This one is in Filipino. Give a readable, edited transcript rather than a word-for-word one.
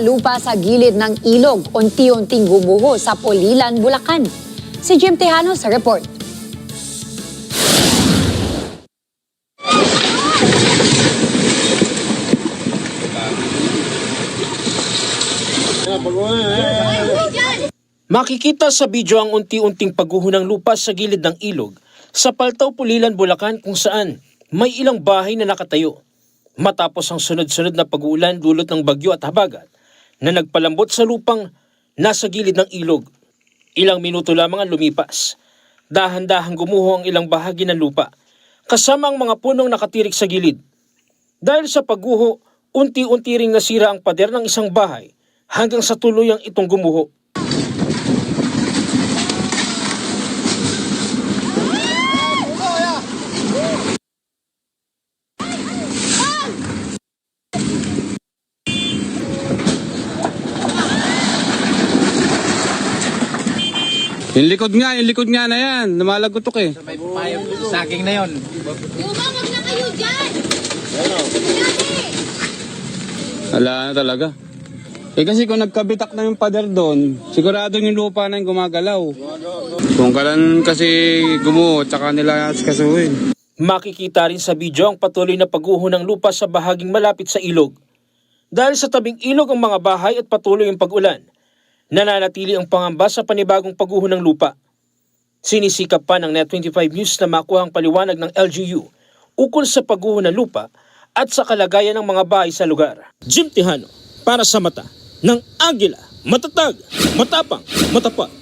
Lupa sa gilid ng ilog, unti-unting gumuho sa Pulilan, Bulacan. Si Jim Tejano sa report. Makikita sa video ang unti-unting pagguho ng lupa sa gilid ng ilog sa Paltaw, Pulilan, Bulacan kung saan may ilang bahay na nakatayo. Matapos ang sunod-sunod na pag-uulan dulot ng bagyo at habagat na nagpalambot sa lupang nasa gilid ng ilog. Ilang minuto lamang ang lumipas. Dahan-dahang gumuho ang ilang bahagi ng lupa kasama ang mga punong nakatirik sa gilid. Dahil sa pagguho, unti-unti ring nasira ang pader ng isang bahay hanggang sa tuluyang itong gumuho. Yung likod nga na yan. Lumalagotok eh. May saging na yon. Umawag na kayo dyan! Wala na talaga. Eh kasi kung nagkabitak na yung pader doon, sigurado yung lupa na yung gumagalaw. Kung kalan kasi gumuho, tsaka nila kasuhin. Makikita rin sa video ang patuloy na pagguho ng lupa sa bahaging malapit sa ilog. Dahil sa tabing ilog ang mga bahay at patuloy ang pag-ulan, nananatili ang pangamba sa panibagong pagguho ng lupa. Sinisikap pa ng Net25 News na makuha ang paliwanag ng LGU ukol sa pagguho ng lupa at sa kalagayan ng mga bahay sa lugar. Jim Tejano, para sa mata ng Agila, matatag, matapang, matapat.